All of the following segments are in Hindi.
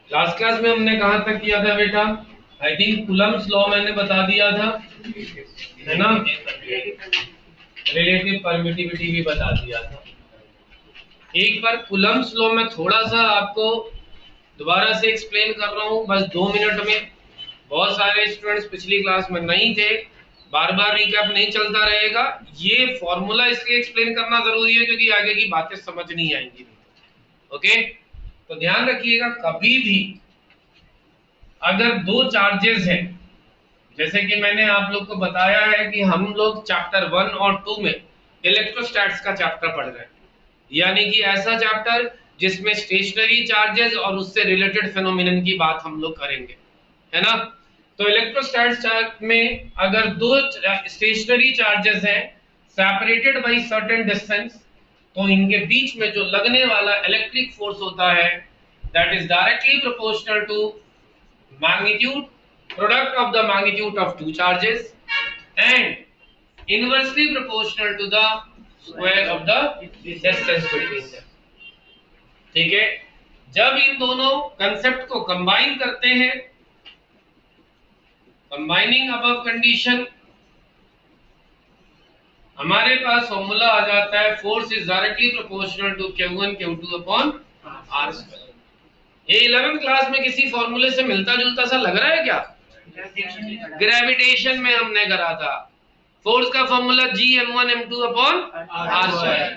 लास्ट क्लास में हमने कहाँ तक किया था बेटा? आई थिंक कूलम्स लॉ मैंने बता दिया था, है ना? रिलेटिव परमिटिविटी भी बता दिया था। एक बार कूलम्स लॉ में थोड़ा सा आपको दोबारा से एक्सप्लेन कर रहा हूँ, बस 2 मिनट में। बहुत सारे स्टूडेंट्स पिछली क्लास में नहीं थे, बार बार रिकैप नहीं चलता रहेगा। ये फॉर्मूला इसलिए एक्सप्लेन करना जरूरी है क्योंकि आगे की बातें समझ नहीं आएंगी। ओके, तो ध्यान रखिएगा, कभी भी अगर दो चार्जेस हैं, जैसे कि मैंने आप लोग को बताया है कि हम लोग चैप्टर 1 और 2 में इलेक्ट्रोस्टैट्स का चैप्टर पढ़ रहे हैं, यानी कि ऐसा चैप्टर जिसमें स्टेशनरी चार्जेस और उससे रिलेटेड फिनोमिनन की बात हम लोग करेंगे, है ना? तो इलेक्ट्रोस्टैट्स चार्ज में अगर दो स्टेशनरी चार्जेस हैं सेपरेटेड बाय सर्टेन डिस्टेंस, तो इनके बीच में जो लगने वाला इलेक्ट्रिक फोर्स होता है that is directly proportional to magnitude product of the magnitude of two charges and inversely proportional to the square of the distance between them। ठीक है, जब इन दोनों कंसेप्ट को कंबाइन करते हैं, कंबाइनिंग अबव कंडीशन, हमारे पास फॉर्मूला आ जाता है force is directly proportional to Q1 Q2 upon R square. ये 11th क्लास में किसी फॉर्मूले से मिलता जुलता सा लग रहा है क्या? ग्रेविटेशन में हमने करा था, फोर्स का formula Gm1m2 upon R square.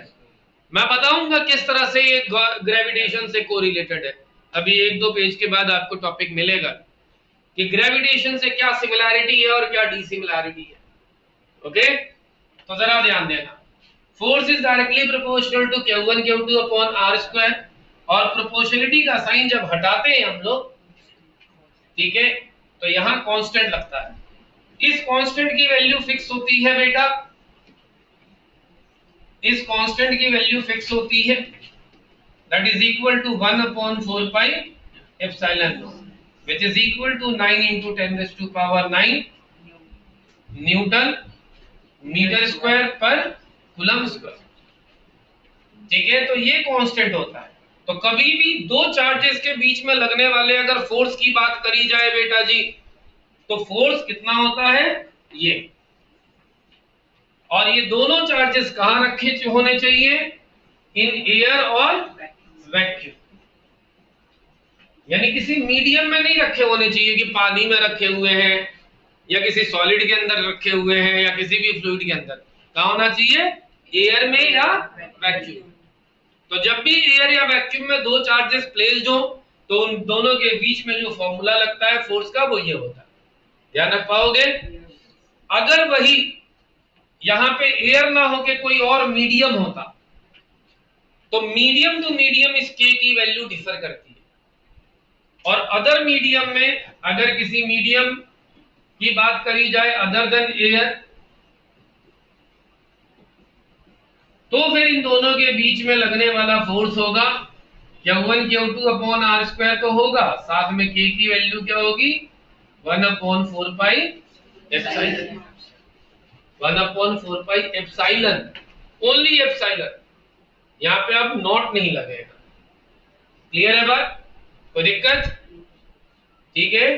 मैं बताऊंगा किस तरह से ये ग्रेविटेशन से कोरिलेटेड है। अभी 1-2 पेज के बाद आपको टॉपिक मिलेगा कि ग्रेविटेशन से क्या सिमिलैरिटी है और क्या डिसिमिलैरिटी है। ओके, तो जरा ध्यान देना, force is directly proportional to Q1 Q2 upon R square, और प्रोपोर्शनलिटी का साइन जब हटाते हैं हम लोग, ठीक है, तो यहां कांस्टेंट लगता है। इस कांस्टेंट की वैल्यू फिक्स होती है बेटा, इस कांस्टेंट की वैल्यू फिक्स होती है, that is equal to 1 upon 4 pi epsilon which is equal to 9 into 10⁹ newton metre square पर कूलम स्क्वायर। ठीक है, तो ये कांस्टेंट होता है। तो कभी भी दो चार्जेस के बीच में लगने वाले अगर फोर्स की बात करी जाए बेटा जी, तो फोर्स कितना होता है ये, और ये दोनों चार्जेस कहां रखे होने चाहिए? इन एयर और वैक्यूम, यानी किसी मीडियम में नहीं रखे होने चाहिए कि पानी में रखे हुए हैं या किसी सॉलिड के अंदर रखे हुए हैं या किसी भी फ्लूइड के अंदर। कहां होना चाहिए? एयर में या वैक्यूम। तो जब भी एयर या वैक्यूम में दो चार्जेस प्लेस्ड हो, तो उन दोनों के बीच में जो फॉर्मूला लगता है फोर्स का, वो ये होता है। ध्यान रख पाओगे? अगर वही यहां पे एयर ना होके कोई और मीडियम होता, तो मीडियम टू मीडियम इस के की वैल्यू डिफर करती है, और अदर मीडियम में अगर किसी मीडियम की बात करी जाए अदर देन एयर, तो फिर इन दोनों के बीच में लगने वाला फोर्स होगा Q1 Q2 upon R square तो होगा, साथ में K की वैल्यू क्या होगी? 1 upon 4 pi epsilon, 1 upon 4 pi epsilon, only epsilon, यहाँ पे अब नॉट नहीं लगेगा। क्लियर है बात? कोई दिक्कत? ठीक है,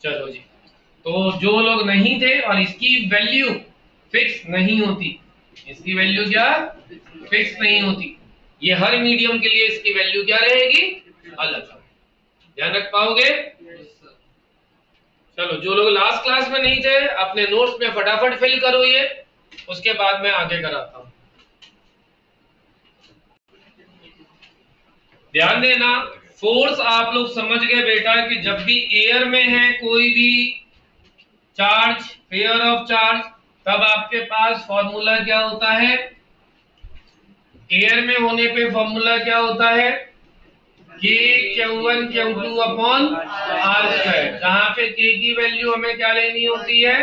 चलो जी। तो जो लोग नहीं थे और इसकी वैल्यू फिक्स नहीं होती, इसकी वैल्यू क्या फिक्स नहीं होती, ये हर मीडियम के लिए इसकी वैल्यू क्या रहेगी? अलग। ध्यान रख पाओगे? चलो, जो लोग लास्ट क्लास में नहीं थे अपने नोट्स में फटाफट फिल करो ये, उसके बाद मैं आगे कराता हूं। ध्यान देना, फोर्स आप लोग समझ गए बेटा कि जब भी एयर में है कोई भी चार्ज, पेयर ऑफ चार्ज, तब आपके पास फॉर्मूला क्या होता है? एयर में होने पे फॉर्मूला क्या होता है? K Q1 Q2 upon R square, जहां पे K की वैल्यू हमें क्या लेनी होती है?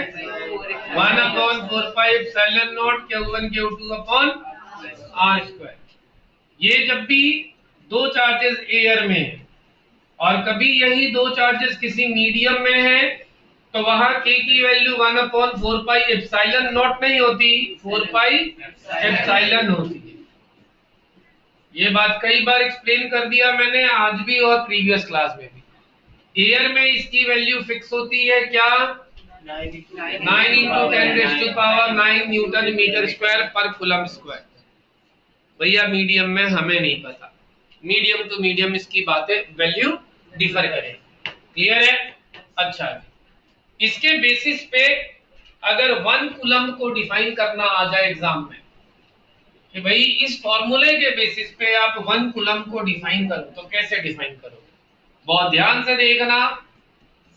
1 upon 4 pi epsilon naught Q1 Q2 upon R square. ये जब भी दो चार्जेस एयर में है और कभी यही दो चार्जेस किसी मीडियम में है, तो वहां K की value 1 upon 4 pi epsilon not नहीं होती, 4 पाई एप्सिलॉन होती है। ये बात कई बार एक्सप्लेन कर दिया मैंने, आज भी और प्रीवियस क्लास में भी। एयर में इसकी वैल्यू फिक्स होती है क्या? 9 इंटू 10⁻⁹ न्यूटन मीटर स्क्वायर पर कूलम स्क्वायर। भैया मीडियम में हमें नहीं पता, मीडियम टू मीडियम इसकी बातें वैल्यू डिफर करें। क्लियर है? अच्छा, इसके बेसिस पे अगर 1 कूलम को डिफाइन करना आ जाए एग्जाम में कि भाई इस फॉर्मूले के बेसिस पे आप 1 कूलम को डिफाइन करो, तो कैसे डिफाइन करोगे? बहुत ध्यान से देखना।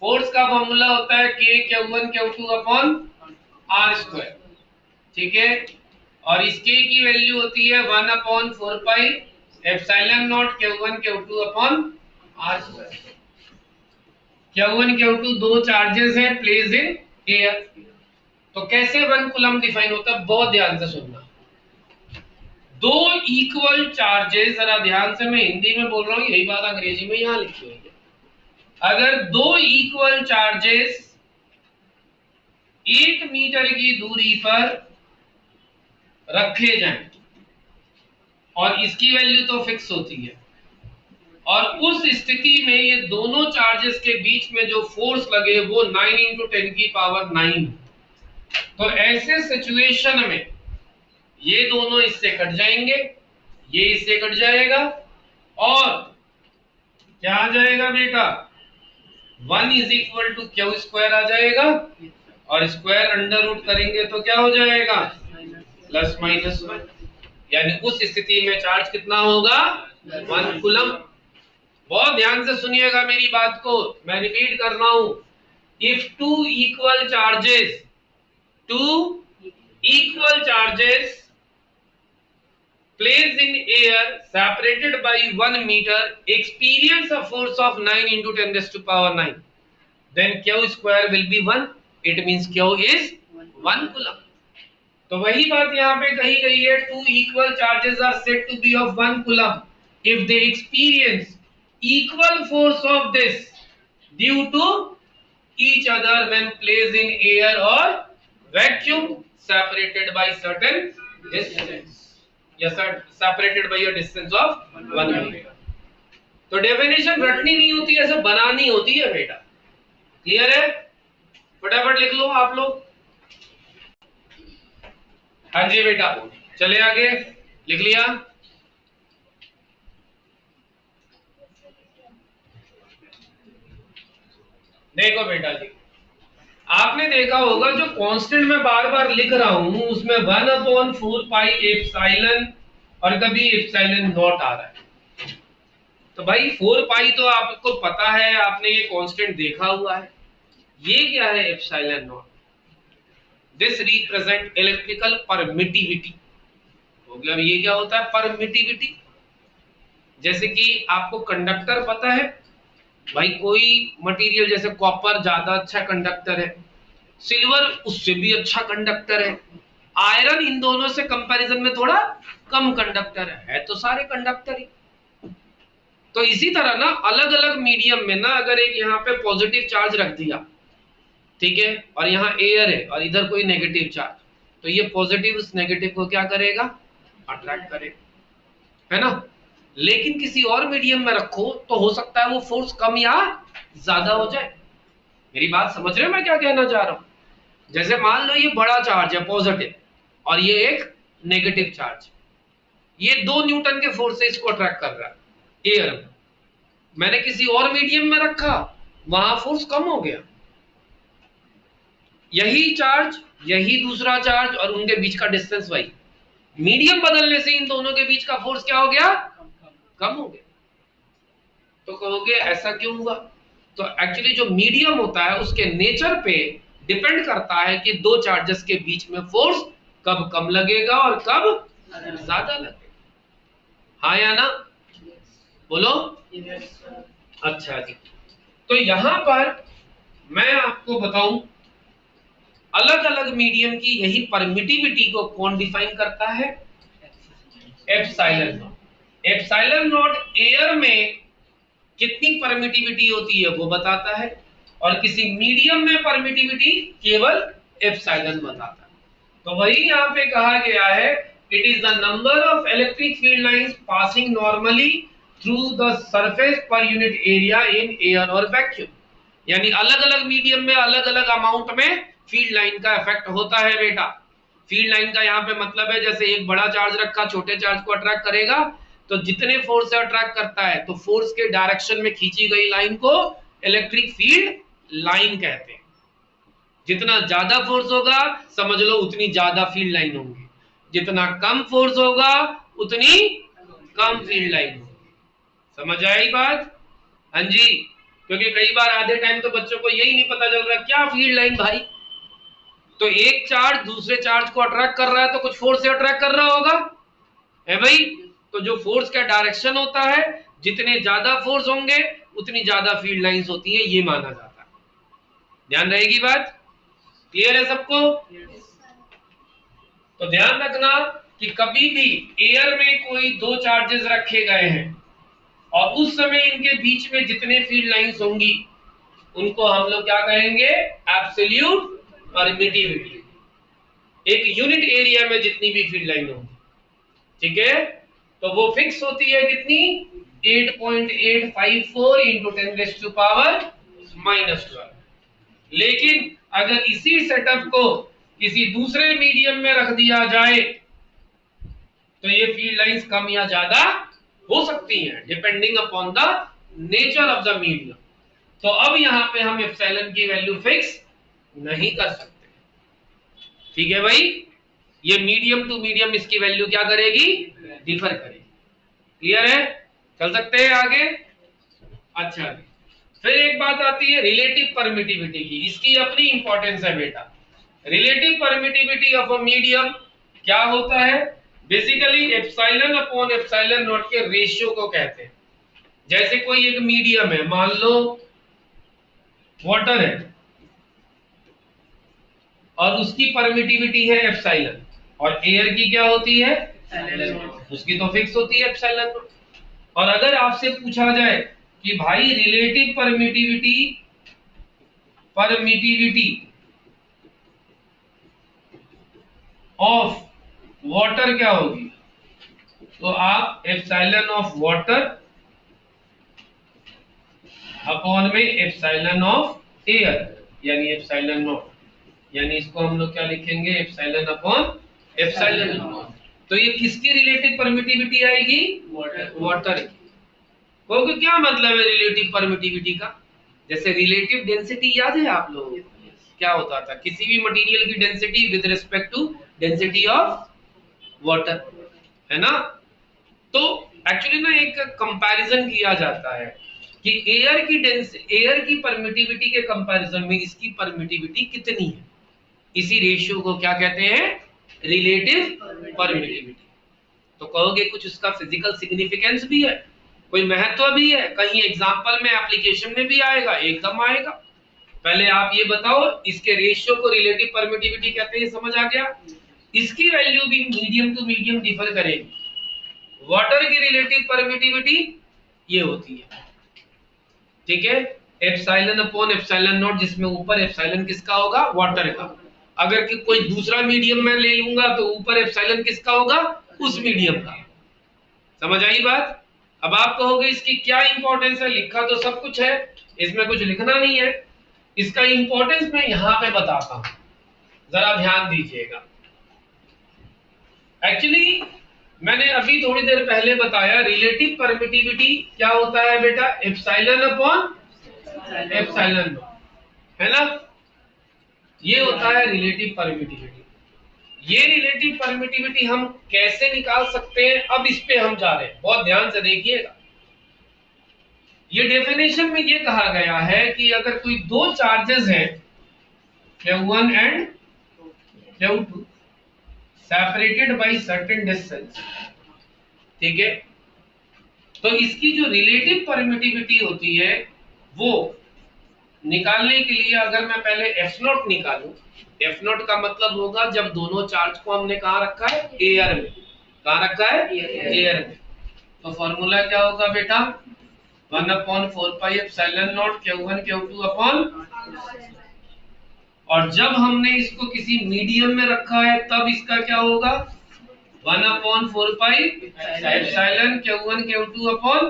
फोर्स का फॉर्मूला होता है K/Q1/Q2/r², ठीक है, और इस K की वैल्यू होती है 1/4πε0 Q1/Q2/r²। Q1 Q2 दो चार्जेस हैं प्लेस इन एयर। तो कैसे 1 कूलम डिफाइन होता है? बहुत ध्यान से सुनना। दो इक्वल चार्जेस, जरा ध्यान से, मैं हिंदी में बोल रहा हूं, यही बात अंग्रेजी में यहां लिखी हुई है। अगर दो इक्वल चार्जेस 1 मीटर की दूरी पर रखे जाएं, और इसकी वैल्यू तो फिक्स होती है, और उस स्थिति में ये दोनों चार्जेस के बीच में जो फोर्स लगे वो 9 इंटू 10⁹ तो ऐसे सिचुएशन में ये दोनों इससे कट जाएंगे, ये इससे कट जाएगा, और क्या आ जाएगा बेटा? 1 = Q² आ जाएगा, और स्क्वायर अंडर रूट करेंगे तो क्या हो जाएगा? ±1। यानी उस स्थिति में चार्ज कितना होगा? 1 कूलम। बहुत ध्यान से सुनिएगा मेरी बात को, मैं रिपीट कर रहा हूं। If two equal charges placed in air separated by 1 meter experience a force of 9 into 10⁻⁹, then Q² will be 1. It means Q is 1 coulomb. तो वही बात यहाँ पे कही गई है, two equal charges are said to be of 1 coulomb if they experience equal force of this due to each other when placed in air or vacuum separated by certain distance, या separated by a distance of 1 meter। तो डेफिनेशन रटनी नहीं होती है, सब बनानी होती है बेटा। क्लियर है? फटाफट लिख लो आप लोग। हाँ जी बेटा, चले आगे, लिख लिया? देखो बेटा जी, आपने देखा होगा जो कांस्टेंट मैं बार बार लिख रहा हूं उसमें 1/4πε और कभी ε0 आ रहा है। तो भाई 4π तो आपको पता है, आपने ये कांस्टेंट देखा हुआ है। ये क्या है? ε0। This represent electrical permittivity. हो गया। अब ये क्या होता है? परमिटिविटी। जैसे कि आपको कंडक्टर पता है भाई, कोई मटेरियल जैसे कॉपर ज्यादा अच्छा कंडक्टर है, सिल्वर उससे भी अच्छा कंडक्टर है, आयरन इन दोनों से कंपैरिजन में थोड़ा कम कंडक्टर है तो सारे कंडक्टर ही। तो इसी तरह ना अलग अलग मीडियम में ना, अगर एक यहाँ पे पॉजिटिव चार्ज रख दिया, ठीक है, और यहाँ एयर है और इधर कोई नेगेटिव चार्ज, तो ये पॉजिटिव उस नेगेटिव को क्या करेगा? अट्रैक्ट करेगा, है ना। लेकिन किसी और मीडियम में रखो तो हो सकता है वो फोर्स कम या ज्यादा हो जाए। मेरी बात समझ रहे हो मैं क्या कहना चाह रहा हूं? जैसे मान लो ये बड़ा चार्ज है पॉजिटिव, और ये एक नेगेटिव चार्ज, ये 2 न्यूटन के फोर्स से इसको अट्रैक्ट कर रहा है एयर में। मैंने किसी और मीडियम में रखा, वहां फोर्स कम हो गया। यही चार्ज, यही दूसरा चार्ज, और उनके बीच का डिस्टेंस वही, मीडियम बदलने से इन दोनों के बीच का फोर्स क्या हो गया? कम हो गया। तो कहोगे ऐसा क्यों हुआ? तो एक्चुअली जो मीडियम होता है उसके नेचर पे डिपेंड करता है कि दो चार्जेस के बीच में फोर्स कब कम लगेगा और कब ज्यादा लगेगा। हाँ या ना? बोलो। अच्छा जी, तो यहां पर मैं आपको बताऊं अलग अलग मीडियम की यही परमिटिविटी को कौन डिफाइन करता है? Epsilon not. Epsilon not air में कितनी परमिटिविटी होती है वो बताता है, और किसी मीडियम में परमिटिविटी केवल एप्सिलॉन बताता है। तो वही यहाँ पे कहा गया है it is the number of electric field lines passing normally through the surface per unit area in air और वैक्यूम। यानी अलग अलग मीडियम में अलग अलग अमाउंट में फील्ड लाइन का इफेक्ट होता है बेटा। फील्ड लाइन का यहाँ पे मतलब है जैसे एक बड़ा चार्ज रखा छोटे चार्ज को अट्रैक्ट करेगा, तो जितने फोर्स से अट्रैक्ट करता है तो फोर्स के डायरेक्शन में खींची गई लाइन को इलेक्ट्रिक फील्ड लाइन कहते हैं। जितना ज्यादा फोर्स होगा समझ लो उतनी ज्यादा फील्ड लाइन होंगी, जितना कम फोर्स होगा उतनी कम फील्ड लाइन होगी। समझ आई बात? हाँ जी, क्योंकि कई बार आधे टाइम तो बच्चों को यही नहीं पता चल रहा क्या फील्ड लाइन भाई। तो एक चार्ज दूसरे चार्ज को अट्रैक्ट कर रहा है तो कुछ फोर्स से अट्रैक्ट कर रहा होगा है भाई। तो जो फोर्स का डायरेक्शन होता है, जितने ज्यादा फोर्स होंगे उतनी ज्यादा फील्ड लाइंस होती है, ये माना जाता है। ध्यान रहेगी बात? क्लियर है सबको? तो ध्यान रखना कि कभी भी एयर में कोई दो चार्जेस रखे गए हैं और उस समय इनके बीच में जितने फील्ड लाइंस होंगी उनको हम लोग क्या कहेंगे? Absolute permittivity. एक यूनिट एरिया में जितनी भी फील्ड लाइन होगी, ठीक है, तो वो फिक्स होती है कितनी? 8.854 इंटू 10⁻⁻12। लेकिन अगर इसी सेटअप को किसी दूसरे मीडियम में रख दिया जाए तो ये फील्ड लाइंस कम या ज्यादा हो सकती हैं depending upon the nature of the medium. तो अब यहां पे हम एप्सिलॉन की वैल्यू फिक्स नहीं कर सकते, ठीक है भाई। ये मीडियम टू मीडियम इसकी वैल्यू क्या करेगी? डिफर करेगी। क्लियर है? चल सकते हैं आगे? अच्छा, फिर एक बात आती है रिलेटिव परमिटिविटी की। इसकी अपनी इंपॉर्टेंस है बेटा। Relative permittivity of a medium क्या होता है? Basically epsilon upon epsilon not के रेशियो को कहते हैं। जैसे कोई एक मीडियम है, मान लो वाटर है और उसकी परमिटिविटी है एप्सिलॉन, और एयर की क्या होती है? उसकी तो फिक्स होती है एप्सिलॉन। और अगर आपसे पूछा जाए कि भाई रिलेटिव परमिटिविटी ऑफ वाटर क्या होगी, तो आप एप्सिलॉन ऑफ वाटर अपॉन में एप्सिलॉन ऑफ एयर यानी एप्सिलॉन नॉट, यानी इसको हम लोग क्या लिखेंगे? Epsilon upon epsilon not. तो ये किसकी रिलेटिव परमिटिविटी आएगी? वाटर की। क्योंकि क्या मतलब है रिलेटिव परमिटिविटी का? जैसे रिलेटिव डेंसिटी याद है आप लोगों को? क्या होता था? किसी भी मटेरियल की density with respect to density of water, है ना। तो एक्चुअली ना एक कंपैरिजन किया जाता है कि एयर की परमिटिविटी के कंपैरिजन में इसकी परमिटिविटी कितनी है। इसी रेशियो को क्या कहते हैं? Relative permittivity. तो कहोगे कुछ उसका फिजिकल सिग्निफिकेंस भी है, कोई महत्व भी है, कहीं एग्जांपल में एप्लीकेशन में भी आएगा? एकदम आएगा। पहले आप ये बताओ, इसके रेशियो को रिलेटिव परमिटिविटी कहते हैं, समझ आ गया? इसकी वैल्यू भी मीडियम टू मीडियम डिफर करेगी। वाटर की रिलेटिव परमिटिविटी ये होती है, ठीक है, एप्सिलॉन अपॉन एप्सिलॉन नॉट, जिसमें ऊपर एप्सिलॉन किसका होगा? वाटर का। अगर कि कोई दूसरा मीडियम में ले लूंगा तो ऊपर एप्सिलॉन किसका होगा? उस मीडियम का। समझ आई बात? अब आप कहोगे इसकी क्या इंपॉर्टेंस है? लिखा तो सब कुछ है, इसमें कुछ लिखना नहीं है। इसका इंपॉर्टेंस मैं यहां पे बताता हूं, जरा ध्यान दीजिएगा। एक्चुअली मैंने अभी थोड़ी देर पहले बताया रिलेटिव परमिटिविटी क्या होता है बेटा? एप्सिलॉन अपॉन एप्सिलॉन नॉट, है ना। ये होता है रिलेटिव परमिटिविटी। ये रिलेटिव परमिटिविटी हम कैसे निकाल सकते हैं, अब इस पे हम जा रहे हैं, बहुत ध्यान से देखिएगा। ये डेफिनेशन में ये कहा गया है कि अगर कोई दो चार्जेस हैं Q1 and Q2 separated by certain distance, ठीक है, तो इसकी जो रिलेटिव परमिटिविटी होती है वो निकालने के लिए अगर मैं पहले F0 निकालूं, F0 का मतलब होगा जब दोनों चार्ज को हमने कहाँ रखा है? एयर में। कहाँ रखा है? एयर में। तो फॉर्मूला क्या होगा बेटा? 1/4πε0 Q1 Q2 अपॉन, और जब हमने इसको किसी मीडियम में रखा है तब इसका क्या होगा? 1/4 pi epsilon Q1 Q2 upon.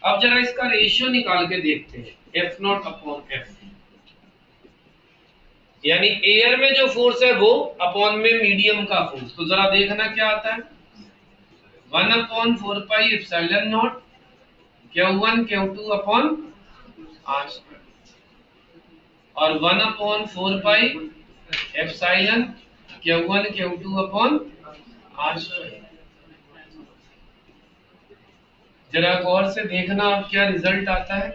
अब जरा इसका रेशियो निकाल के देखते हैं, F0 अपॉन F, यानी एयर में जो फोर्स है वो अपॉन में मीडियम का फोर्स। तो जरा देखना क्या आता है, 1/4 पाई epsilon naught Q1 Q2 upon R और 1/4 pi epsilon Q1 Q2 upon R। जरा गौर से देखना अब क्या रिजल्ट आता है।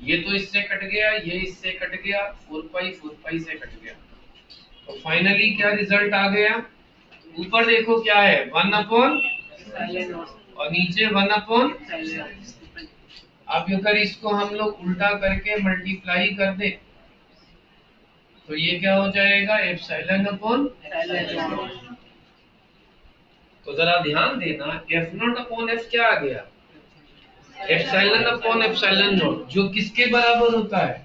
ये तो इससे कट गया, ये इससे कट गया, 4 पाई से कट गया, तो फाइनली क्या रिजल्ट आ गया। ऊपर देखो क्या है, 1 अपॉन और नीचे 1 अपॉन। अब अगर इसको हम लोग उल्टा करके मल्टीप्लाई कर दे तो ये क्या हो जाएगा, एप्सिलॉन अपॉन। तो जरा ध्यान देना, F0 अपॉन F क्या आ गया, एप्सिलॉन अपॉन एप्सिलॉन नॉट, जो किसके बराबर होता है,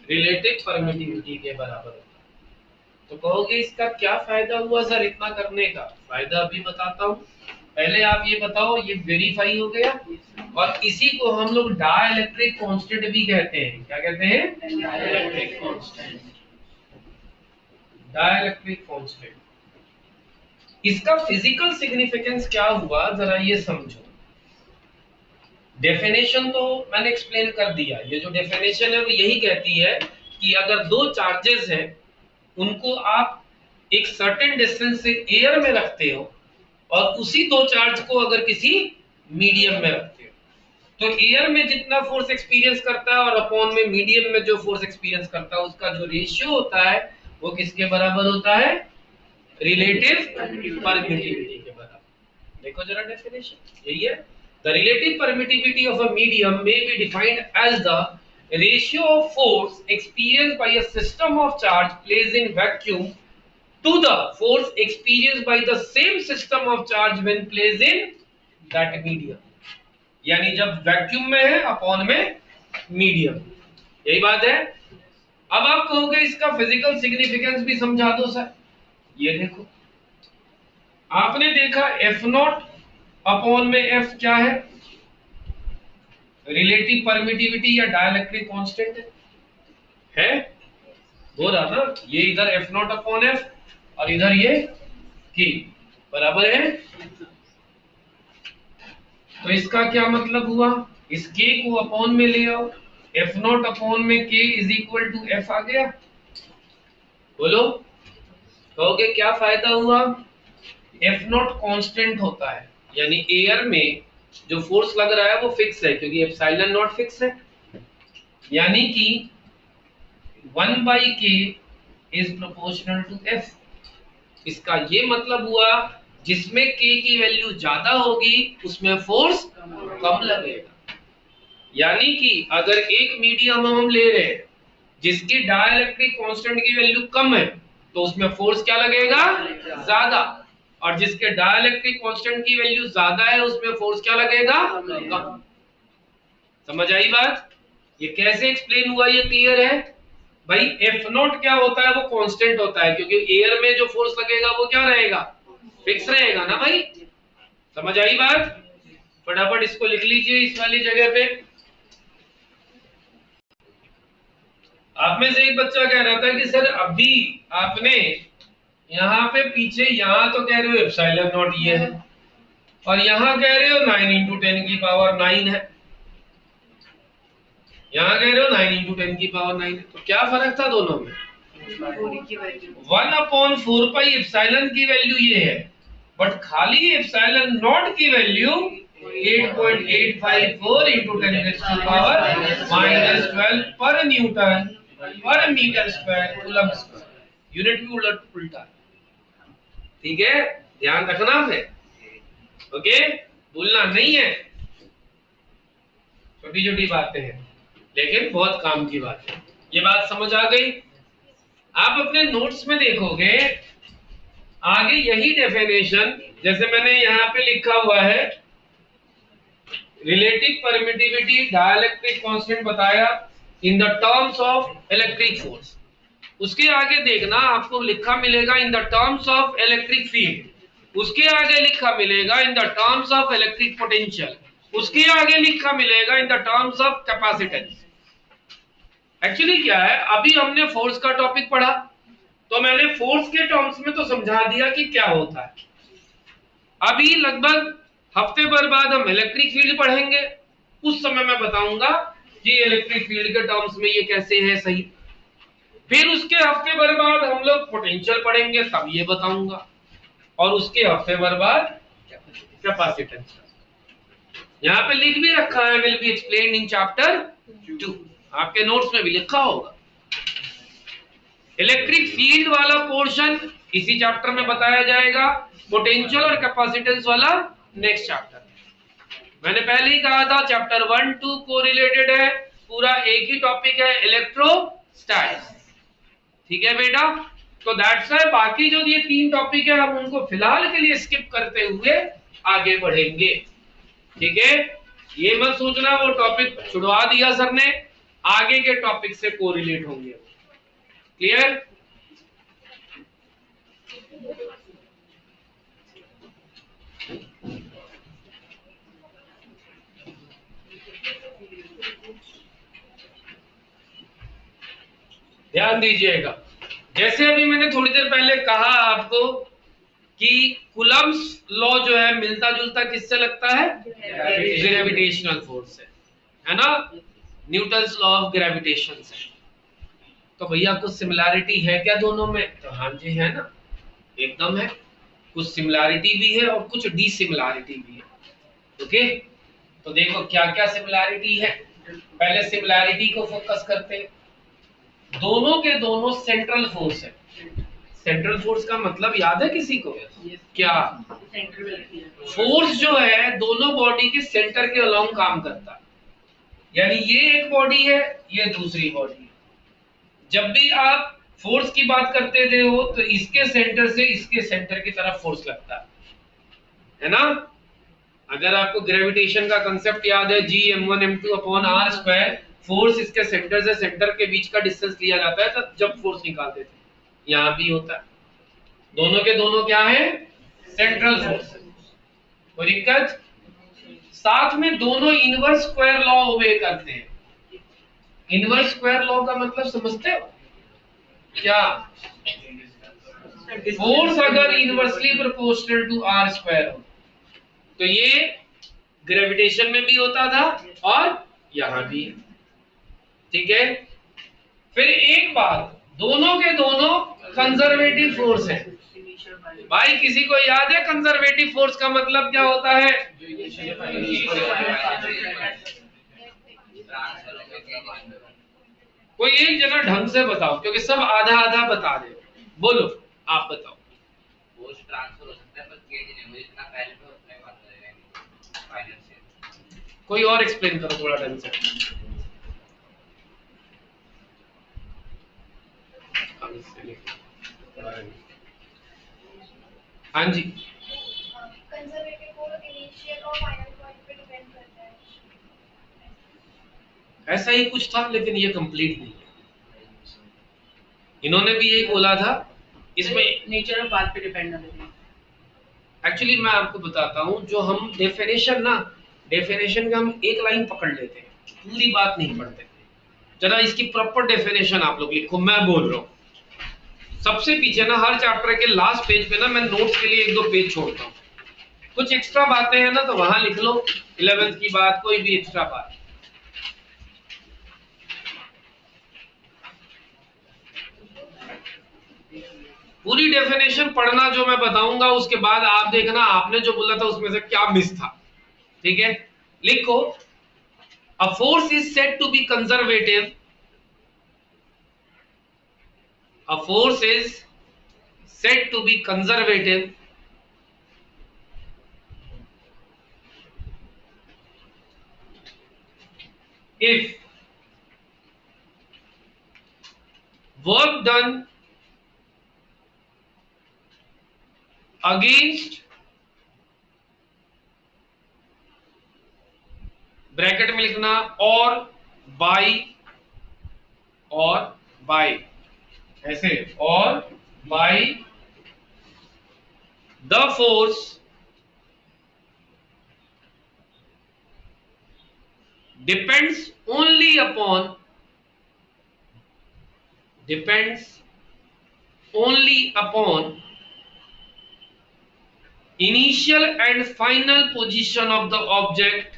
रिलेटिव परमिटिविटी के बराबर होता है। तो कहोगे इसका क्या फायदा हुआ सर इतना करने का, फायदा अभी बताता हूँ। पहले आप ये बताओ, ये वेरीफाई हो गया, और इसी को हम लोग डाइलेक्ट्रिक कांस्टेंट भी कहते हैं। क्या कहते हैं, डाइलेक्ट्रिक कांस्टेंट। डाइलेक्ट्रिक कांस्टेंट, इसका फिजिकल सिग्निफिकेंस क्या हुआ जरा ये समझो। डेफिनेशन तो मैंने एक्सप्लेन कर दिया। ये जो डेफिनेशन है वो यही कहती है कि अगर दो चार्जेस हैं उनको आप एक सर्टेन डिस्टेंस से एयर में रखते हो और उसी दो चार्ज को अगर किसी मीडियम में रखते हो तो एयर में जितना फोर्स एक्सपीरियंस करता है और अपॉन में मीडियम में जो फोर्स एक्सपीरियंस करता है उसका जो रेशियो होता है वो किसके बराबर होता है, रिलेटिव परमिटिविटी के बराबर। देखो जरा डेफिनेशन यही है, the relative permittivity of a medium may be defined as the ratio of force experienced by a system of charge placed in vacuum to the force experienced by the same system of charge when placed in that medium। यानी जब वैक्यूम में है अपॉन में मीडियम, यही बात है। अब आप कहोगे इसका फिजिकल सिग्निफिकेंस भी समझा दो सर। ये देखो, आपने देखा F0 अपॉन में F क्या है, रिलेटिव परमिटिविटी या डाइलेक्ट्रिक कांस्टेंट है। बोल रहा ना, ये इधर F0 अपॉन F और इधर ये K बराबर है। तो इसका क्या मतलब हुआ, इस K को अपॉन में ले आओ, F0 अपॉन में K is equal to F आ गया। बोलो, कहोगे क्या फायदा हुआ, F0 कांस्टेंट होता है, यानी एयर में जो फोर्स लग रहा है वो फिक्स है क्योंकि एप्सिलॉन नॉट फिक्स है, यानी कि 1/k is proportional to F। इसका ये मतलब हुआ जिसमें k की वैल्यू ज्यादा होगी उसमें फोर्स कम लगेगा। यानी कि अगर एक मीडियम हम ले रहे हैं जिसकी डाइलेक्ट्रिक कांस्टेंट की वैल्यू कम है तो उसमें फोर्स क्या लगेगा, ज्यादा, और जिसके डाइलेक्ट्रिक कांस्टेंट की वैल्यू ज्यादा है उसमें फोर्स क्या लगेगा, कम। समझ आई बात, ये कैसे एक्सप्लेन हुआ ये क्लियर है भाई। F0 क्या होता है, वो कांस्टेंट होता है क्योंकि एयर में जो फोर्स लगेगा वो क्या रहेगा, फिक्स रहेगा ना भाई। समझ आई बात, फटाफट इसको लिख लीजिए इस वाली जगह पे। आप में से एक बच्चा कह रहा था कि सर अभी आपने यहाँ पे पीछे यहाँ तो कह रहे हो एप्सिलॉन नॉट ये है और यहाँ कह रहे हो 9 × 10 की पावर 9 है, यहाँ कह रहे हो 9 × 10 की पावर 9 है। तो क्या फर्क था दोनों में, 1/4 पाई एप्सिलॉन की वैल्यू ये है बट खाली एप्सिलॉन नॉट की वैल्यू 8.854 × 10⁻⁻12 पर न्यूटन पर metre square coulomb square, unit भी उल्टा। ठीक है, ध्यान रखना है, ओके, भूलना नहीं है। छोटी छोटी बातें हैं लेकिन बहुत काम की बात है। ये बात समझ आ गई। आप अपने नोट्स में देखोगे आगे यही डेफिनेशन जैसे मैंने यहाँ पे लिखा हुआ है, रिलेटिव परमिटिविटी डाइलेक्ट्रिक कांस्टेंट बताया in the terms of electric force. उसके आगे देखना आपको लिखा मिलेगा in the terms of electric field, उसके आगे लिखा मिलेगा in the terms of electric potential, उसके आगे लिखा मिलेगा in the terms of capacitance. Actually क्या है, अभी हमने फोर्स का टॉपिक पढ़ा तो मैंने फोर्स के टर्म्स में तो समझा दिया कि क्या होता है। अभी लगभग हफ्ते भर बाद हम इलेक्ट्रिक फील्ड पढ़ेंगे, उस समय मैं बताऊंगा कि इलेक्ट्रिक फील्ड के टर्म्स में ये कैसे है सही। फिर उसके हफ्ते भर बाद हम लोग पोटेंशियल पढ़ेंगे, तब ये बताऊंगा। और उसके हफ्ते भर बाद कैपेसिटेंस। यहाँ पे लिख भी रखा है will be explained in chapter 2, आपके नोट्स में भी लिखा होगा। इलेक्ट्रिक फील्ड वाला पोर्शन इसी चैप्टर में बताया जाएगा, पोटेंशियल और कैपेसिटेंस वाला नेक्स्ट चैप्टर। मैंने पहले ही कहा था चैप्टर 1 2 कोरिलेटेड है, पूरा एक ही टॉपिक है इलेक्ट्रोस्टैटिक्स। ठीक है बेटा, तो दैट्स व्हाई बाकी जो ये 3 टॉपिक है हम उनको फिलहाल के लिए स्किप करते हुए आगे बढ़ेंगे। ठीक है, ये मत सोचना वो टॉपिक छुड़वा दिया सर ने, आगे के टॉपिक से कोरिलेट होंगे। क्लियर? ध्यान दीजिएगा, जैसे अभी मैंने थोड़ी देर पहले कहा आपको कि कूलम्ब्स लॉ जो है मिलता जुलता किससे लगता है? ग्रेविटेशनल फोर्स से, है ना, न्यूटन्स लॉ ऑफ ग्रेविटेशन से। तो भैया कुछ सिमिलैरिटी है क्या दोनों में? तो हाँ जी है ना, एकदम है। कुछ सिमिलैरिटी भी है और कुछ डिसिमिलैरिटी भी है। ओके, तो देखो क्या क्या सिमिलैरिटी है। पहले सिमिलैरिटी को फोकस करते हैं। दोनों के दोनों सेंट्रल फोर्स है। सेंट्रल फोर्स का मतलब याद है किसी को? क्या फोर्स जो है दोनों बॉडी के सेंटर के अलोंग काम करता है, यानी ये एक बॉडी है, ये दूसरी बॉडी है। जब भी आप फोर्स की बात करते थे हो तो इसके सेंटर से इसके सेंटर की तरफ फोर्स लगता है ना। अगर आपको ग्रेविटेशन का कंसेप्ट याद है, G(m1m2) अपॉन r², फोर्स इसके सेंटर से सेंटर के बीच का डिस्टेंस लिया जाता है तब जब फोर्स निकालते थे। यहाँ भी होता है, दोनों के दोनों क्या है? Central force. कोई दिक्कत? साथ में दोनों इनवर्स स्क्वायर लॉ ओबे करते हैं। इनवर्स स्क्वायर लॉ का मतलब समझते हो क्या? फोर्स अगर इनवर्सली प्रोपोर्शनल टू r² हो तो ये ग्रेविटेशन में भी होता था और यहां भी। ठीक है, फिर एक बात, दोनों के दोनों कंजर्वेटिव फोर्स है। भाई किसी को याद है कंजर्वेटिव फोर्स का मतलब क्या होता है? कोई एक जना ढंग से बताओ, क्योंकि सब आधा आधा बता दे। बोलो, आप बताओ। फोर्स ट्रांसफर हो सकता है पर केज नहीं, मुझे इतना पहले तो उतना ही बात करेगा फाइनल से। कोई और एक्सप्लेन करो थोड़ा ढंग से। हाँ जी, कंजर्वेटिव को इनिशियल और फाइनल पॉइंट पे डिपेंड करता है। ऐसा ही कुछ था लेकिन ये कंप्लीट नहीं है। इन्होंने भी यही बोला था, इसमें नेचर ऑफ बात पे डिपेंड करता है। एक्चुअली मैं आपको बताता हूँ, जो हम डेफिनेशन ना, डेफिनेशन का हम एक लाइन पकड़ लेते हैं, पूरी बात नहीं पढ़ते। जरा इसकी प्रॉपर डेफिनेशन आप लोग लिखो, मैं बोल रहा हूँ। सबसे पीछे ना हर चैप्टर के लास्ट पेज पे ना मैं नोट्स के लिए 1-2 पेज छोड़ता हूँ। कुछ एक्स्ट्रा बातें हैं ना तो वहां लिख लो, 11th की बात, कोई भी एक्स्ट्रा बात। पूरी डेफिनेशन पढ़ना जो मैं बताऊंगा, उसके बाद आप देखना आपने जो बोला था उसमें से क्या मिस था। ठीक है, लिखो, a force is said to be conservative, a force is said to be conservative if work done against, bracket में लिखना, और by ऐसे, और by the force depends only upon initial and final position of the object,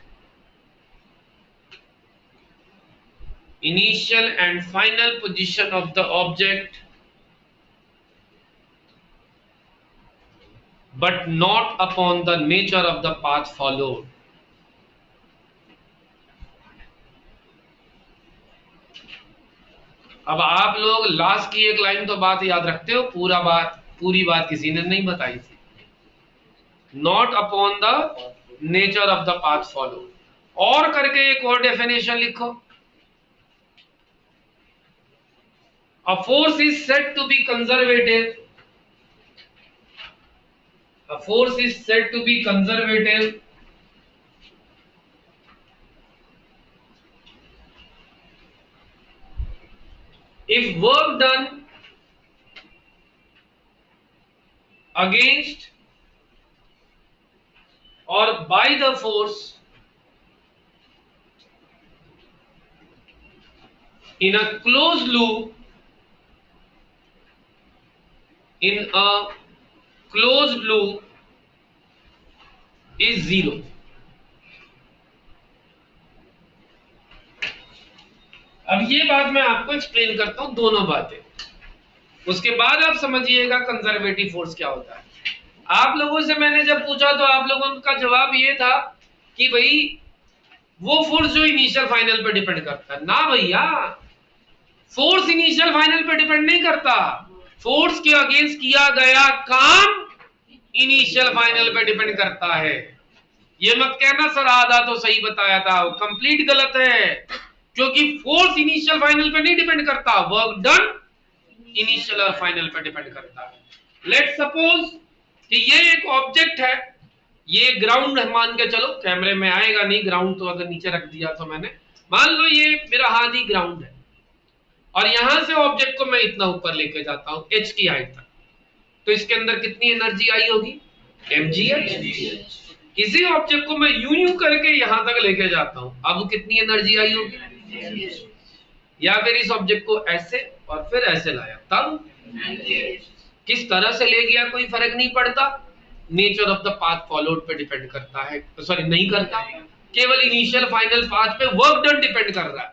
but not upon the nature of the path followed. अब आप लोग लास्ट की एक लाइन तो बात याद रखते हो, पूरी बात किसी ने नहीं बताई थी। Not upon the nature of the path follow, और करके एक और डेफिनेशन लिखो। A force is said to be conservative, a force is said to be conservative if work done against or by the force in a closed loop is zero। अब ये बात मैं आपको एक्सप्लेन करता हूं, दोनों बातें, उसके बाद आप समझिएगा कंजर्वेटिव फोर्स क्या होता है। आप लोगों से मैंने जब पूछा तो आप लोगों का जवाब ये था कि भाई वो फोर्स जो इनिशियल फाइनल पे डिपेंड करता है। ना भैया, फोर्स इनिशियल फाइनल पे डिपेंड नहीं करता, फोर्स के अगेंस्ट किया गया काम इनिशियल फाइनल पे डिपेंड करता है। ये मत कहना सर आधा तो सही बताया था, कंप्लीट गलत है, क्योंकि फोर्स इनिशियल फाइनल पे नहीं डिपेंड करता, वर्क डन इनिशियल और फाइनल पे डिपेंड करता है। लेट्स सपोज कि ये एक ऑब्जेक्ट है, ये ग्राउंड है मान के चलो, कैमरे में आएगा नहीं ग्राउंड, तो अगर नीचे रख दिया तो मैंने, मान लो ये मेरा हाथ ही ग्राउंड है, और यहां से ऑब्जेक्ट को मैं इतना ऊपर लेके जाता हूं h की हाइट तक, तो इसके अंदर कितनी एनर्जी आई होगी, mgh। किसी ऑब्जेक्ट को मैं यूं करके यहां तक लेके जाता हूं, अब कितनी एनर्जी आई होगी, या फिर इस ऑब्जेक्ट को ऐसे और फिर ऐसे लाया, तब किस तरह से ले गया कोई फर्क नहीं पड़ता, nature of the path followed पे डिपेंड करता है, सॉरी नहीं करता, केवल इनिशियल फाइनल पाथ पे वर्क डन डिपेंड कर रहा है।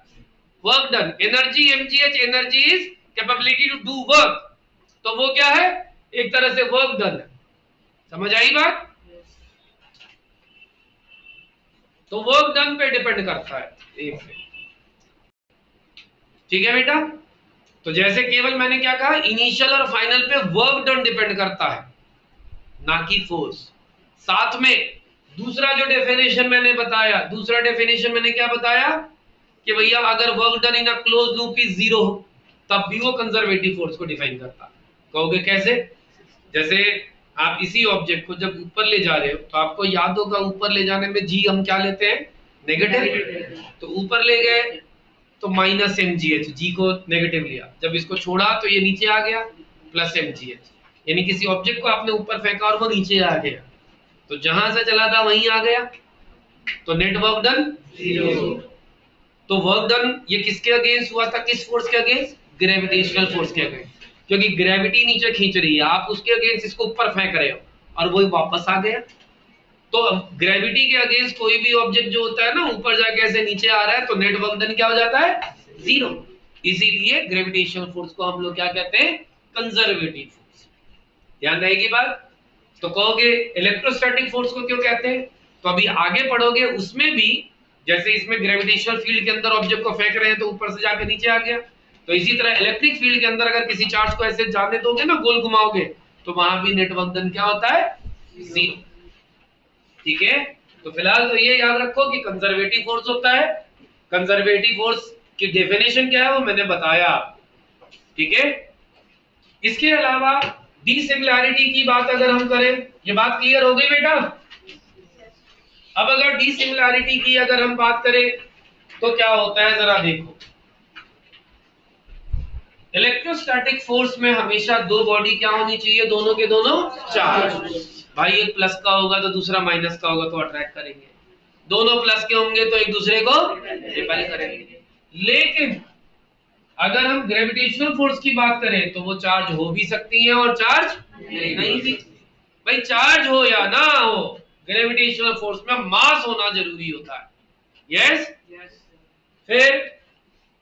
Work done, energy mgh, energy is capability to do work, तो वो क्या है, एक तरह से वर्क डन है। समझ आई बात? तो वर्क डन पे डिपेंड करता है एक से, ठीक है बेटा। तो जैसे केवल मैंने क्या कहा, इनिशियल और फाइनल पे वर्क डन डिपेंड करता है, ना कि फोर्स। साथ में दूसरा जो डेफिनेशन मैंने बताया, दूसरा डेफिनेशन मैंने क्या बताया कि भैया अगर work done in a close loop is zero, तब भी वो कंजर्वेटिव फोर्स को डिफाइन करता है। कहोगे कैसे? जैसे आप इसी ऑब्जेक्ट को जब ऊपर ले जा रहे हो, तो आपको याद होगा ऊपर ले जाने में जी हम क्या लेते हैं, नेगेटिव। तो ऊपर ले गए तो माइनस mgh, जी को नेगेटिव लिया, जब इसको छोड़ा तो ये नीचे आ गया प्लस mgh, यानी किसी ऑब्जेक्ट को आपने ऊपर फेंका और वो नीचे आ गया, तो जहां से चला था वहीं आ गया, तो नेट वर्क डन जीरो। तो वर्क डन ये किसके अगेंस्ट हुआ था, किस फोर्स के अगेंस्ट, ग्रेविटेशनल फोर्स के अगेंस्ट, क्योंकि ग्रेविटी नीचे खींच रही है, आप उसके अगेंस्ट इसको ऊपर फेंक रहे हो और वो वापस आ गया। तो ग्रेविटी के अगेंस्ट कोई भी ऑब्जेक्ट जो होता है ना, ऊपर जाके ऐसे नीचे आ रहा है, तो नेट वर्क डन क्या हो जाता है, जीरो। इसीलिए ग्रेविटेशनल फोर्स को हम लोग क्या कहते हैं, कंजर्वेटिव फोर्स। ध्यान रहेगी बात। तो कहोगे इलेक्ट्रोस्टैटिक फोर्स को क्यों कहते हैं, तो अभी आगे पढ़ोगे, उसमें भी जैसे इसमें ग्रेविटेशनल फील्ड के अंदर ऑब्जेक्ट को फेंक रहे हैं तो ऊपर से जाके नीचे आ गया, तो इसी तरह इलेक्ट्रिक फील्ड के अंदर अगर किसी चार्ज को ऐसे जाने दोगे ना, गोल घुमाओगे, तो वहां भी नेट वर्क डन क्या होता है, जीरो। ठीक है, तो फिलहाल तो ये याद रखो कि कंजर्वेटिव फोर्स होता है। कंजर्वेटिव फोर्स की डेफिनेशन क्या है वो मैंने बताया, ठीक है। इसके अलावा डिसिमिलैरिटी की बात अगर हम करें, ये बात क्लियर हो गई बेटा। अब अगर डिसिमिलैरिटी की अगर हम बात करें तो क्या होता है, जरा देखो। इलेक्ट्रोस्टैटिक फोर्स में हमेशा दो बॉडी क्या होनी चाहिए, दोनों के दोनों चार्ज। भाई एक प्लस का होगा तो दूसरा माइनस का होगा तो अट्रैक्ट करेंगे, दोनों प्लस के होंगे तो एक दूसरे को रिपेल करेंगे। लेकिन अगर हम ग्रेविटेशनल फोर्स की बात करें तो वो चार्ज हो भी सकती है और चार्ज नहीं भी। भाई चार्ज हो या ना हो, ग्रेविटेशनल फोर्स में मास होना जरूरी होता है। यस फिर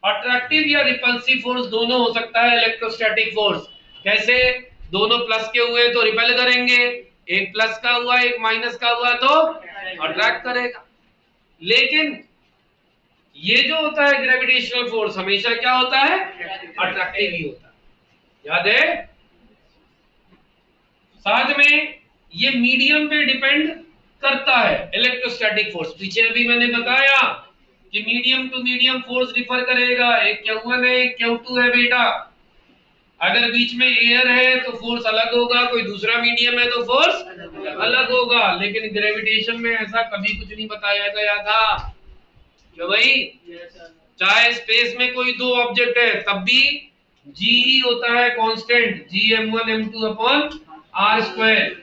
अट्रैक्टिव या रिपल्सिव फोर्स दोनों हो सकता है इलेक्ट्रोस्टैटिक फोर्स। कैसे? दोनों प्लस के हुए तो रिपेल करेंगे, एक प्लस का हुआ एक माइनस का हुआ तो अट्रैक्ट करेगा। लेकिन ये जो होता है ग्रेविटेशनल फोर्स हमेशा क्या होता है, अट्रैक्टिव ही होता है, याद है। साथ में ये मीडियम पे डिपेंड करता है इलेक्ट्रोस्टैटिक फोर्स। पीछे अभी मैंने बताया कि medium to medium force differ करेगा, एक Q1 है एक Q2 है बेटा। अगर बीच में एयर है तो फोर्स अलग होगा, कोई दूसरा मीडियम है तो फोर्स अलग होगा। लेकिन ग्रेविटेशन में ऐसा कभी कुछ नहीं बताया गया था क्यों भाई? चाहे स्पेस में कोई दो ऑब्जेक्ट है तब भी जी ही होता है कांस्टेंट, Gm1m2/r²,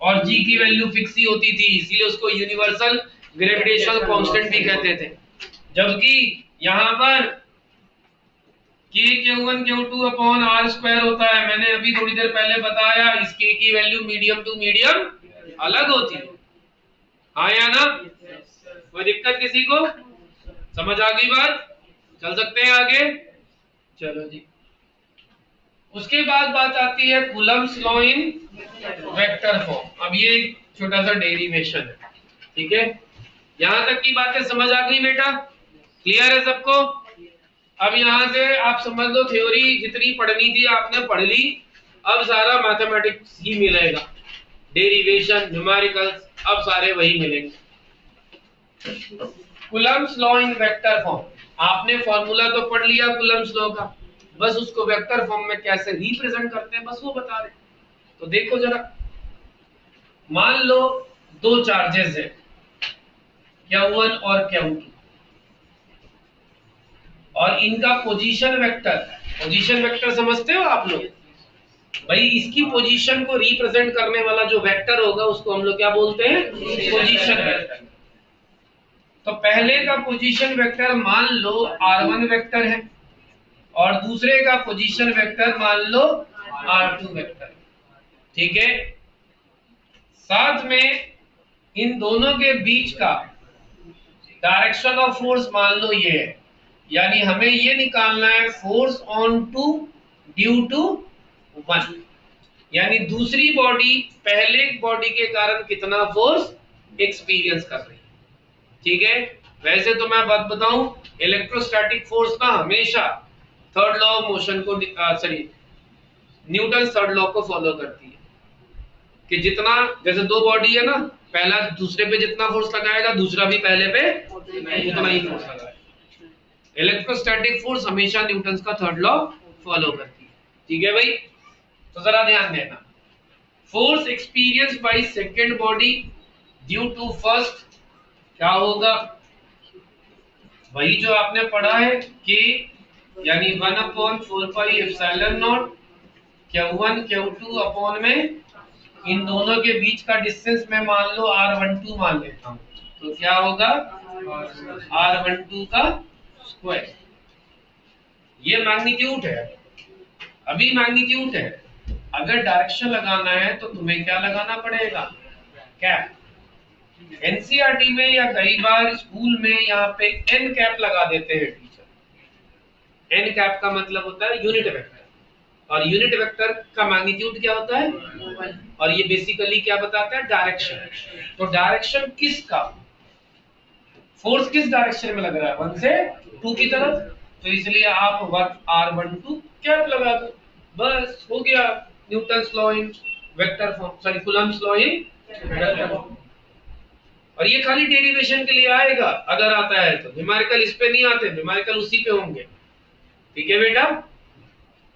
और जी की वैल्यू फिक्स ही होती थी, इसलिए उसको यूनिवर्सल ग्रेविटेशनल कांस्टेंट भी कहते थे। जबकि यहाँ पर K Q1 Q2/r² होता है। मैंने अभी थोड़ी देर पहले बताया इस K की वैल्यू मीडियम टू मीडियम अलग होती है, हाँ या ना? कोई दिक्कत किसी को? समझ आ गई बात? चल सकते हैं आगे? चलो जी। उसके बाद बात आती है Coulomb's law in vector form. अब ये एक छोटा सा डेरिवेशन है, ठीक है? यहां तक की बातें समझ आ गई बेटा? क्लियर है सबको? अब यहां से आप समझ लो थ्योरी जितनी पढ़नी थी आपने पढ़ ली, अब सारा मैथमेटिक्स ही मिलेगा, डेरिवेशन न्यूमेरिकल्स अब सारे वही मिलेंगे। Coulomb's law in vector form, आपने फॉर्मूला तो पढ़ लिया कूलम्ब्स लॉ का, बस उसको वेक्टर फॉर्म में कैसे रिप्रेजेंट करते हैं बस वो बता रहे। तो देखो जरा, मान लो दो चार्जेस है Q1 और Q2 और इनका पोजीशन वेक्टर समझते हो आप लोग? भाई इसकी पोजीशन को रिप्रेजेंट करने वाला जो वेक्टर होगा उसको हम लोग क्या बोलते हैं, पोजीशन वेक्टर। तो पहले का पोजीशन वेक्टर मान लो r1 वेक्टर है और दूसरे का पोजीशन वेक्टर मान लो r2 वेक्टर, ठीक है? साथ में इन दोनों के बीच का डायरेक्शन ऑफ फोर्स मान लो ये है, यानी हमें ये निकालना है force on two due to one, यानी दूसरी बॉडी पहले बॉडी के कारण कितना फोर्स एक्सपीरियंस कर रही है, ठीक है? वैसे तो मैं बात बताऊं, इलेक्ट्रोस्टैटिक फोर्स ना हमेशा थर्ड लॉ ऑफ मोशन को न्यूटन थर्ड लॉ को फॉलो करती है कि जितना, जैसे दो बॉडी है ना, पहला दूसरे पे जितना फोर्स लगाएगा दूसरा भी पहले पे उतना ही फोर्स लगाएगा। इलेक्ट्रोस्टैटिक फोर्स हमेशा न्यूटन का थर्ड लॉ फॉलो करती है, ठीक है भाई? तो जरा ध्यान देना, force experience by second body due to first क्या होगा? वही जो आपने पढ़ा है कि यानी 1/4πε0 Q1 Q2 अपॉन में इन दोनों के बीच का डिस्टेंस मैं मान लो r12 मान लेता हूं, तो क्या होगा r12 का स्क्वायर। ये मैग्नीट्यूड है, अभी मैग्नीट्यूड है। अगर डायरेक्शन लगाना है तो तुम्हें क्या लगाना पड़ेगा, कैप। एनसीईआरटी में या कई बार स्कूल में यहाँ पे एन कैप लगा देते हैं टीचर। एन कैप का मतलब होता है यूनिट वेक्टर, और यूनिट वेक्टर का मैग्नीट्यूड क्या होता है, और ये बेसिकली क्या बताता है, डायरेक्शन। तो डायरेक्शन किसका, फोर्स किस डायरेक्शन में लग रहा है, 1 से 2 की तरफ, तो इसलिए आप r12 कैप लगा दो, बस हो गया Newton's law in vector form, sorry Coulomb's law in vector form. और ये खाली डेरिवेशन के लिए आएगा, अगर आता है तो। न्यूमेरिकल इस पे नहीं आते, न्यूमेरिकल उसी पे होंगे, ठीक है बेटा?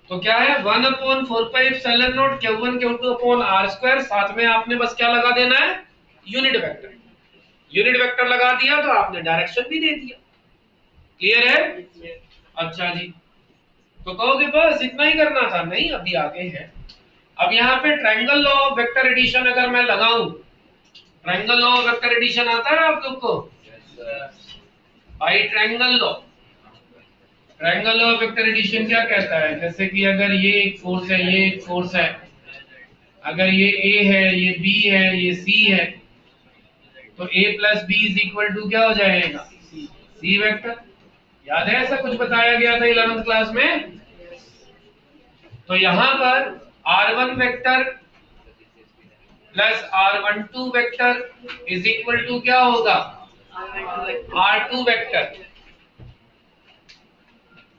तो क्या है 1/4πε0 Q1 Q2 अपॉन r², साथ में आपने बस क्या लगा देना है, यूनिट वेक्टर। यूनिट वेक्टर लगा दिया तो आपने डायरेक्शन भी दे दिया। क्लियर है? अच्छा जी, तो कहोगे बस इतना ही करना था, नहीं अभी आगे है। अब यहाँ पे triangle law of vector addition अगर मैं लगाऊं, triangle law of vector addition आता है आप लोग को भाई? Triangle law of vector addition क्या कहता है? जैसे कि अगर ये एक फोर्स है, ये एक फोर्स है, अगर ये A है, ये B है, ये C है, तो A plus B is equal to क्या हो जाएगा? C vector. याद है ऐसा कुछ बताया गया था 11th क्लास में? तो यहाँ पर R1 vector plus R12 vector is equal to क्या होगा? R2 vector.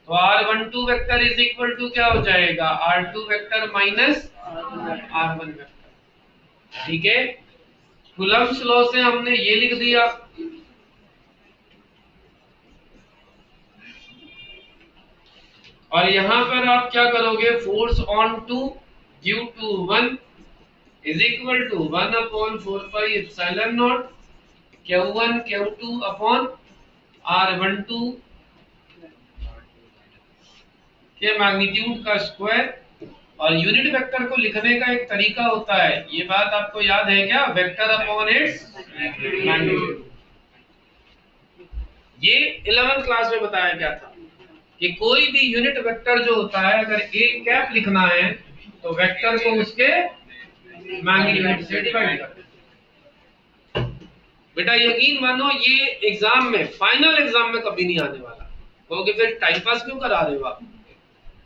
तो R12 vector is equal to क्या हो जाएगा? R2 vector minus R1 vector. ठीक है, कूलम्ब्स लॉ से हमने ये लिख दिया। और यहां पर आप क्या करोगे? Force on two due to 1 is equal to 1 upon 4 pi epsilon naught Q1 Q2 upon R12 के मैग्नीट्यूड का स्क्वायर। और यूनिट वेक्टर को लिखने का एक तरीका होता है, ये बात आपको याद है क्या? Vector upon its magnitude. ये 11th क्लास में बताया गया था कि कोई भी यूनिट वेक्टर जो होता है, अगर ए कैप लिखना है तो वेक्टर को उसके मैग्नीट्यूड से डिवाइड कर दो। बेटा यकीन मानो ये एग्जाम में, फाइनल एग्जाम में कभी नहीं आने वाला। कहोगे फिर टाइम पास क्यों करा रहे हो आप?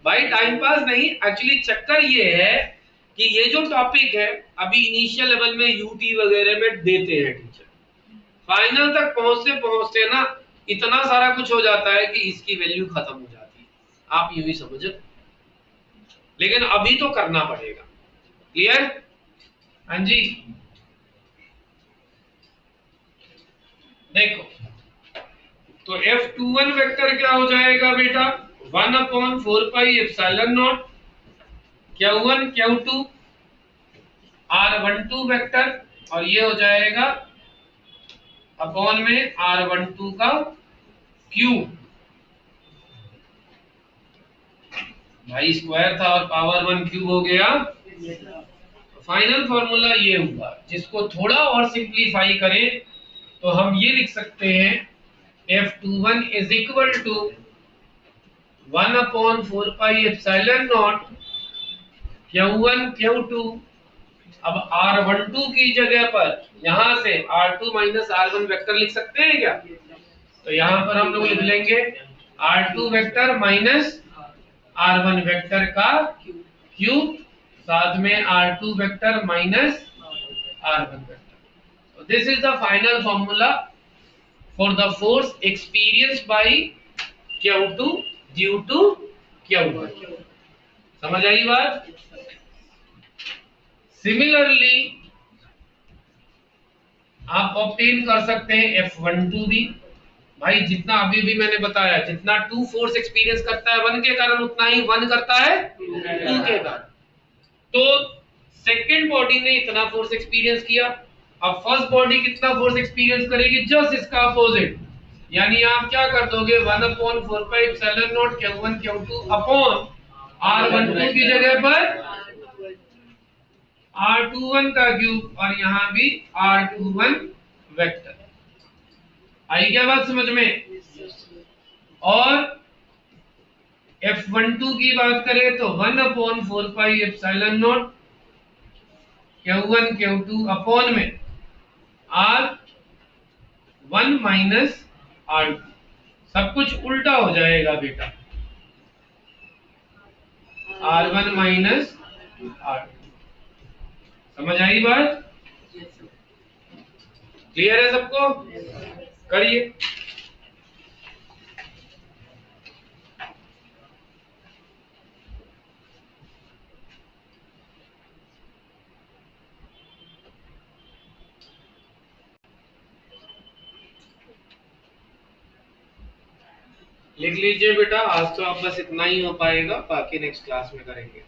भाई टाइम पास नहीं, एक्चुअली चक्कर ये है कि ये जो टॉपिक है अभी इनिशियल लेवल में यूटी वगैरह में देते हैं टीचर, फाइनल तक पहुंचते पहुंचते ना इतना सारा कुछ हो जाता है कि इसकी वैल्यू खत्म हो जाती है। आप यूं ही समझो, लेकिन अभी तो करना पड़ेगा। क्लियर? हाँ जी, देखो तो F21 वेक्टर क्या हो जाएगा बेटा? 1 upon 4 pi epsilon naught Q1 Q2 R12 vector, और ये हो जाएगा अपॉन में R12 का क्यूब। भाई स्क्वायर था और पावर 1 क्यूब हो गया। तो फाइनल फॉर्मूला ये हुआ, जिसको थोड़ा और सिंप्लीफाई करें तो हम ये लिख सकते हैं F21 is equal to 1 upon 4 pi epsilon naught Q1 Q2। अब R12 की जगह पर यहां से R2 माइनस R1 वेक्टर लिख सकते हैं क्या? तो यहां पर हम लोग लिख लेंगे R2 vector minus R1 vector का क्यूब, साथ में R2 vector minus R1 vector. So this is the final formula for the force experienced by Q2 due to Q1। समझ आई बात? सिमिलरली आप ऑब्टेन कर सकते हैं F12 भी। भाई जितना अभी भी मैंने बताया, जितना 2 फोर्स एक्सपीरियंस करता है 1 के कारण, उतना ही 1 करता है 2 के कारण। तो सेकेंड बॉडी ने इतना फोर्स एक्सपीरियंस किया, अब फर्स्ट बॉडी कितना फोर्स एक्सपीरियंस करेगी? जस्ट इसका अपोजिट। यानी आप क्या कर दोगे? 1 upon 4 pi epsilon naught Q1 Q2 upon R12 की जगह पर R21 का क्यूब, और यहां भी R21 वेक्टर। आई क्या बात समझ में? और F12 की बात करें तो 1 upon 4 pi epsilon naught Q1 Q2 upon में R1 माइनस R2। सब कुछ उल्टा हो जाएगा बेटा, R1 माइनस R2। समझ आई बात? क्लियर है सबको? करिए। लिख लीजिए बेटा, आज तो आप बस इतना ही हो पाएगा, बाकी नेक्स्ट क्लास में करेंगे।